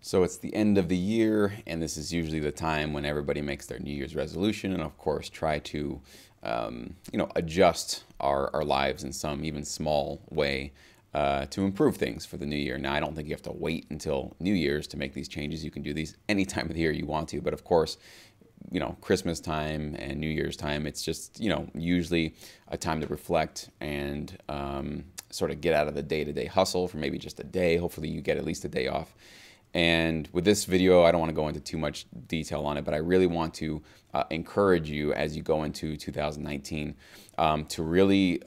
So it's the end of the year, and this is usually the time when everybody makes their New Year's resolution, and of course, try to, adjust our lives in some even small way to improve things for the new year. Now, I don't think you have to wait until New Year's to make these changes. You can do these any time of the year you want to, but of course, Christmas time and New Year's time, it's just, usually a time to reflect and sort of get out of the day-to-day hustle for maybe just a day. Hopefully you get at least a day off. And with this video, I don't want to go into too much detail on it, but I really want to encourage you as you go into 2019 to really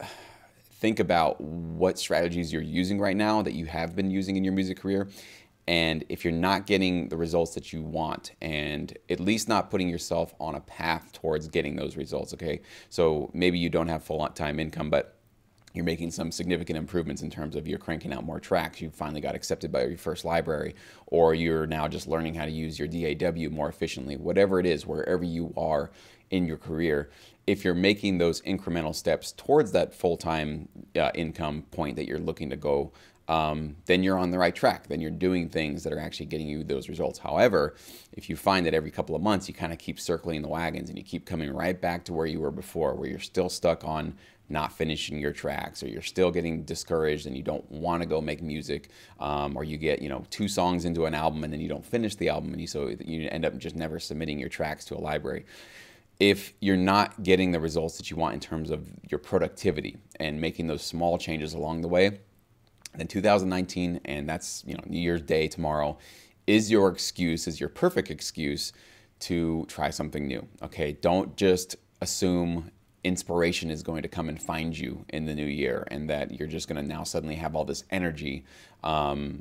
think about what strategies you're using right now that you have been using in your music career. And if you're not getting the results that you want, and at least not putting yourself on a path towards getting those results, okay? So maybe you don't have full-time income, but you're making some significant improvements in terms of you're cranking out more tracks, you finally got accepted by your first library, or you're now just learning how to use your DAW more efficiently, whatever it is, wherever you are in your career. If you're making those incremental steps towards that full-time income point that you're looking to go, then you're on the right track. Then you're doing things that are actually getting you those results. However, if you find that every couple of months you kind of keep circling the wagons and you keep coming right back to where you were before, where you're still stuck on not finishing your tracks, or you're still getting discouraged and you don't want to go make music, or you get 2 songs into an album and then you don't finish the album, and so you end up just never submitting your tracks to a library. If you're not getting the results that you want in terms of your productivity and making those small changes along the way, then 2019, and that's New Year's Day tomorrow, is your excuse, is your perfect excuse to try something new. Okay, don't just assume inspiration is going to come and find you in the new year and that you're just going to now suddenly have all this energy to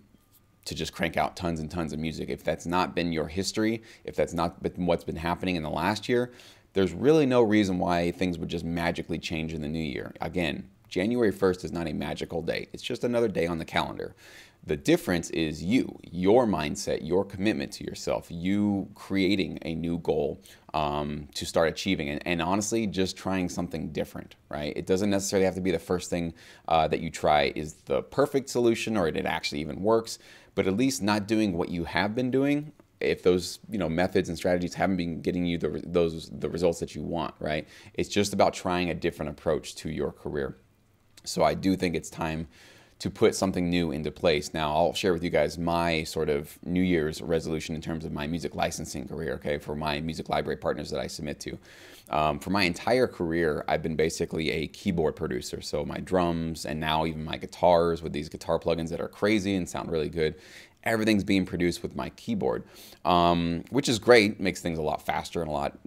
just crank out tons and tons of music. If that's not been your history, if that's not been what's been happening in the last year, there's really no reason why things would just magically change in the new year. Again, January 1st is not a magical day. It's just another day on the calendar. The difference is your mindset, your commitment to yourself, you creating a new goal to start achieving, and honestly, just trying something different, right? It doesn't necessarily have to be the first thing that you try is the perfect solution, or it actually even works, but at least not doing what you have been doing. If those methods and strategies haven't been getting you the results that you want, right? It's just about trying a different approach to your career. So I do think it's time to put something new into place. Now, I'll share with you guys my sort of New Year's resolution in terms of my music licensing career, okay, for my music library partners that I submit to. For my entire career, I've been basically a keyboard producer. So my drums and now even my guitars with these guitar plugins that are crazy and sound really good, everything's being produced with my keyboard, which is great. Makes things a lot faster and a lot,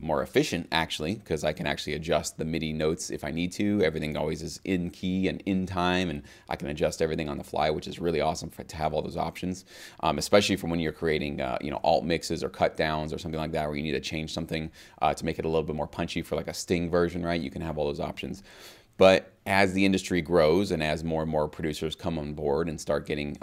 more efficient, actually, because I can actually adjust the MIDI notes if I need to. Everything always is in key and in time, and I can adjust everything on the fly, which is really awesome to have all those options, especially from when you're creating, alt mixes or cut downs or something like that, where you need to change something to make it a little bit more punchy for like a Sting version, right? You can have all those options. But as the industry grows and as more and more producers come on board and start getting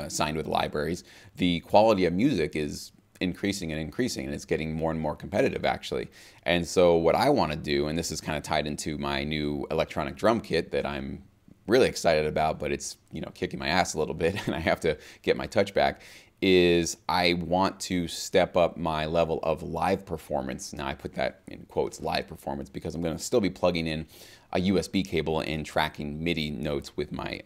signed with libraries, the quality of music is increasing and increasing, and it's getting more and more competitive, actually. And so what I want to do, and this is kind of tied into my new electronic drum kit that I'm really excited about, but it's kicking my ass a little bit and I have to get my touch back, is I want to step up my level of live performance. Now I put that in quotes, live performance, because I'm going to still be plugging in a USB cable and tracking MIDI notes with my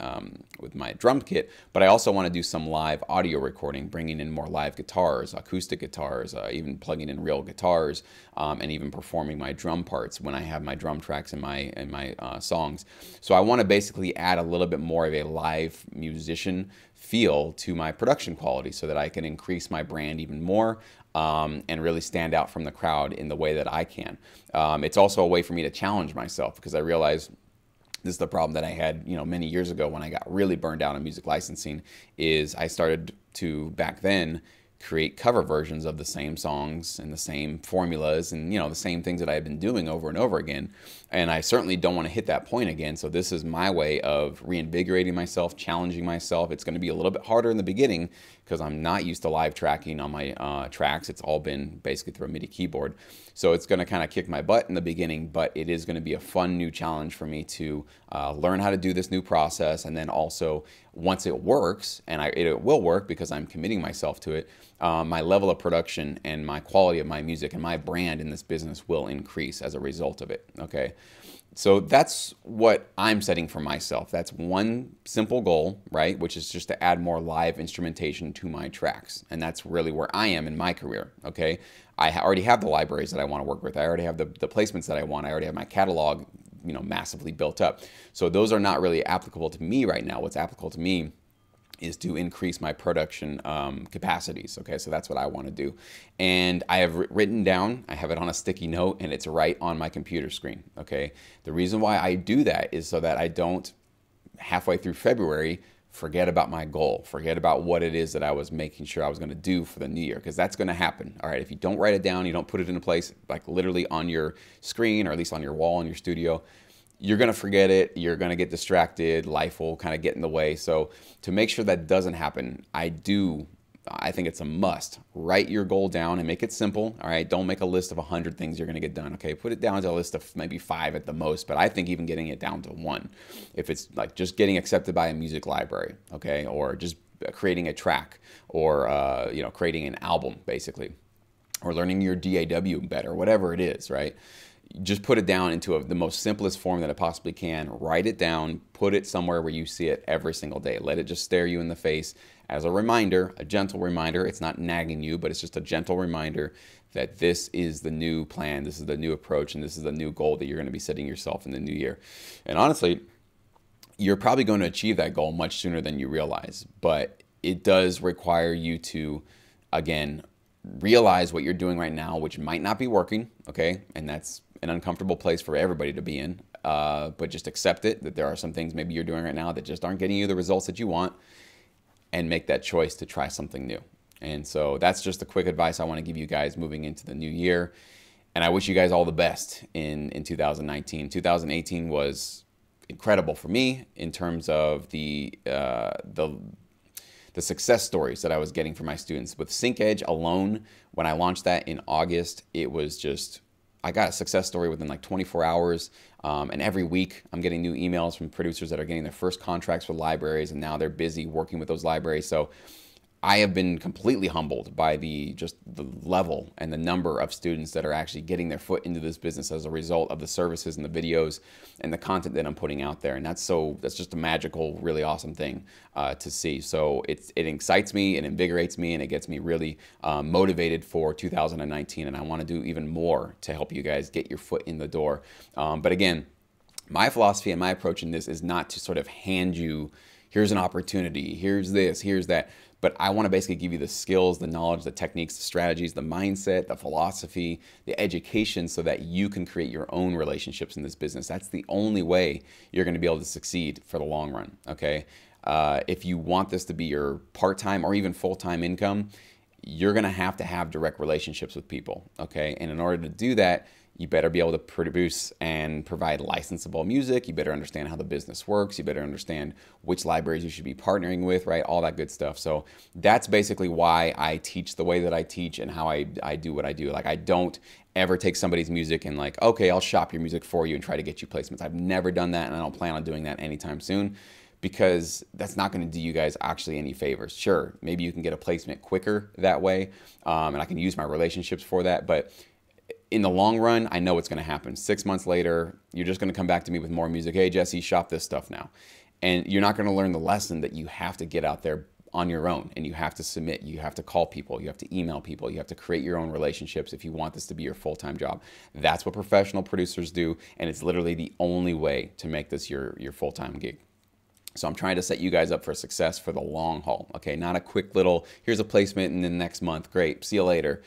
drum kit, but I also want to do some live audio recording, bringing in more live guitars, acoustic guitars, even plugging in real guitars, and even performing my drum parts when I have my drum tracks in my songs. So I want to basically add a little bit more of a live musician feel to my production quality so that I can increase my brand even more and really stand out from the crowd in the way that I can. It's also a way for me to challenge myself, because I realize this is the problem that I had many years ago when I got really burned out on music licensing, is I started to back then create cover versions of the same songs and the same formulas and the same things that I had been doing over and over again. And I certainly don't want to hit that point again. So this is my way of reinvigorating myself, challenging myself. It's going to be a little bit harder in the beginning because I'm not used to live tracking on my tracks. It's all been basically through a MIDI keyboard. So it's going to kind of kick my butt in the beginning, but it is going to be a fun new challenge for me to learn how to do this new process, and then also once it works, and it will work because I'm committing myself to it, my level of production and my quality of my music and my brand in this business will increase as a result of it, okay? So that's what I'm setting for myself. That's one simple goal, right? Which is just to add more live instrumentation to my tracks. And that's really where I am in my career, okay? I already have the libraries that I want to work with. I already have the placements that I want. I already have my catalog, massively built up. So those are not really applicable to me right now. What's applicable to me is to increase my production capacities. Okay, so that's what I want to do. And I have written down, I have it on a sticky note, and it's right on my computer screen. Okay, the reason why I do that is so that I don't, halfway through February, forget about my goal, forget about what it is that I was making sure I was going to do for the new year, because that's going to happen. All right, if you don't write it down, you don't put it in a place, like literally on your screen, or at least on your wall in your studio, you're going to forget it. You're going to get distracted. Life will kind of get in the way. So to make sure that doesn't happen, I think it's a must. Write your goal down and make it simple. All right. Don't make a list of 100 things you're going to get done. Okay. Put it down to a list of maybe 5 at the most, but I think even getting it down to 1, if it's like just getting accepted by a music library, okay, or just creating a track, or creating an album basically, or learning your DAW better, whatever it is, right? Just put it down into the most simplest form that it possibly can. Write it down, put it somewhere where you see it every single day. Let it just stare you in the face as a reminder, a gentle reminder. It's not nagging you, but it's just a gentle reminder that this is the new plan, this is the new approach, and this is the new goal that you're going to be setting yourself in the new year. And honestly, you're probably going to achieve that goal much sooner than you realize, but it does require you to, again, realize what you're doing right now, which might not be working, okay? And that's an uncomfortable place for everybody to be in, but just accept it, that there are some things maybe you're doing right now that just aren't getting you the results that you want, and make that choice to try something new. And so that's just the quick advice I want to give you guys moving into the new year. And I wish you guys all the best in 2019. 2018 was incredible for me in terms of the success stories that I was getting from my students. With Sync Edge alone, when I launched that in August, it was just, I got a success story within like 24 hours. And every week I'm getting new emails from producers that are getting their first contracts with libraries, and now they're busy working with those libraries. So I have been completely humbled by the level and the number of students that are actually getting their foot into this business as a result of the services and the videos and the content that I'm putting out there. And that's just a magical, really awesome thing to see. So it excites me, it invigorates me, and it gets me really motivated for 2019. And I want to do even more to help you guys get your foot in the door. But again, my philosophy and my approach in this is not to sort of hand you, here's an opportunity, here's this, here's that. But I want to basically give you the skills, the knowledge, the techniques, the strategies, the mindset, the philosophy, the education, so that you can create your own relationships in this business. That's the only way you're going to be able to succeed for the long run, okay? If you want this to be your part-time or even full-time income, you're going to have direct relationships with people, okay? And in order to do that, you better be able to produce and provide licensable music. You better understand how the business works. You better understand which libraries you should be partnering with, right? All that good stuff. So that's basically why I teach the way that I teach and how I do what I do. Like, I don't ever take somebody's music and like, okay, I'll shop your music for you and try to get you placements. I've never done that, and I don't plan on doing that anytime soon, because that's not going to do you guys actually any favors. Sure, maybe you can get a placement quicker that way, and I can use my relationships for that, but in the long run, I know what's going to happen. 6 months later, you're just going to come back to me with more music. Hey, Jesse, shop this stuff now. And you're not going to learn the lesson that you have to get out there on your own, and you have to submit, you have to call people, you have to email people, you have to create your own relationships if you want this to be your full-time job. That's what professional producers do, and it's literally the only way to make this your full-time gig. So I'm trying to set you guys up for success for the long haul, okay? Not a quick little, here's a placement and then next month, great, see you later.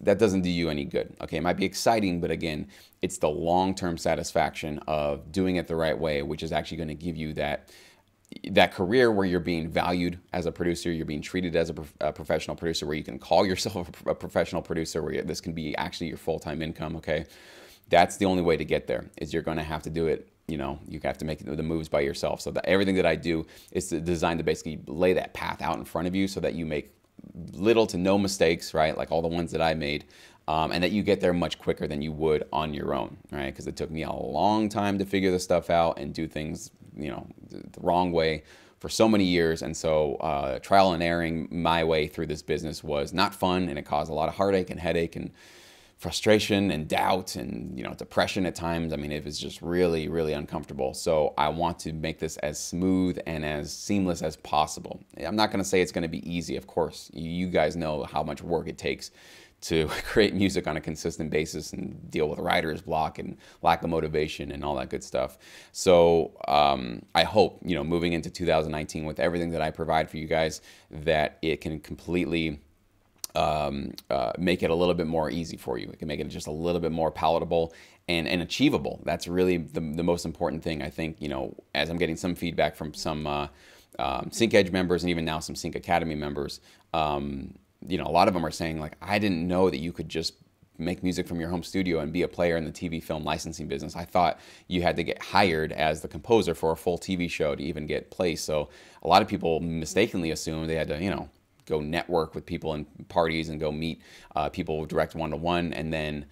That doesn't do you any good, okay? It might be exciting, but again, it's the long-term satisfaction of doing it the right way, which is actually going to give you that career where you're being valued as a producer, you're being treated as a professional producer, where you can call yourself a professional producer, where this can be actually your full-time income, okay? That's the only way to get there, is you're going to have to do it. You know, you have to make the moves by yourself. So everything that I do is designed to basically lay that path out in front of you so that you make little to no mistakes, right? Like all the ones that I made, and that you get there much quicker than you would on your own, right? Because it took me a long time to figure this stuff out and do things, you know, the wrong way for so many years. And so trial and erroring my way through this business was not fun, and it caused a lot of heartache and headache and frustration and doubt and, you know, depression at times. I mean, it was just really, really uncomfortable. So I want to make this as smooth and as seamless as possible. I'm not going to say it's going to be easy. Of course, you guys know how much work it takes to create music on a consistent basis and deal with writer's block and lack of motivation and all that good stuff. So I hope, you know, moving into 2019 with everything that I provide for you guys, that it can completely make it a little bit more easy for you. It can make it just a little bit more palatable and achievable. That's really the most important thing, I think. You know, as I'm getting some feedback from some Sync Edge members and even now some Sync Academy members, you know, a lot of them are saying, like, I didn't know that you could just make music from your home studio and be a player in the TV film licensing business. I thought you had to get hired as the composer for a full TV show to even get placed. So a lot of people mistakenly assume they had to, you know, go network with people in parties and go meet people direct one-to-one, and then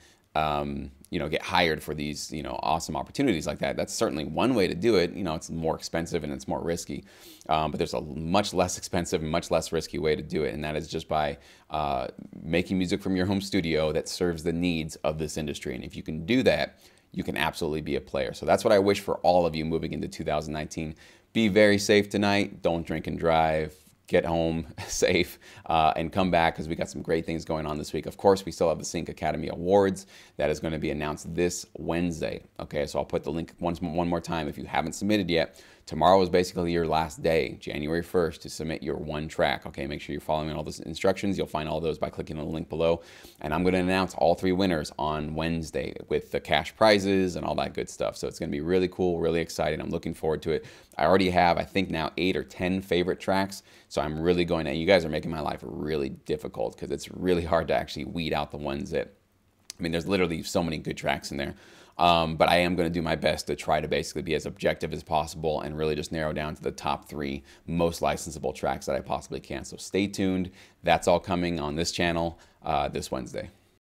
you know, get hired for these, you know, awesome opportunities like that. That's certainly one way to do it. You know, it's more expensive and it's more risky, but there's a much less expensive and much less risky way to do it, and that is just by making music from your home studio that serves the needs of this industry. And if you can do that, you can absolutely be a player. So that's what I wish for all of you moving into 2019. Be very safe tonight. Don't drink and drive. Get home safe and come back, because we got some great things going on this week. Of course, we still have the Sync Academy Awards that is going to be announced this Wednesday. Okay, so I'll put the link one more time if you haven't submitted yet. Tomorrow is basically your last day, January 1st, to submit your one track. Okay, make sure you're following all those instructions. You'll find all those by clicking on the link below. And I'm going to announce all 3 winners on Wednesday with the cash prizes and all that good stuff. So it's going to be really cool, really exciting. I'm looking forward to it. I already have, I think now, 8 or 10 favorite tracks. So I'm really going to, you guys are making my life really difficult, because it's really hard to actually weed out the ones that, I mean, there's literally so many good tracks in there. But I am going to do my best to try to basically be as objective as possible and really just narrow down to the top 3 most licensable tracks that I possibly can. So stay tuned. That's all coming on this channel this Wednesday.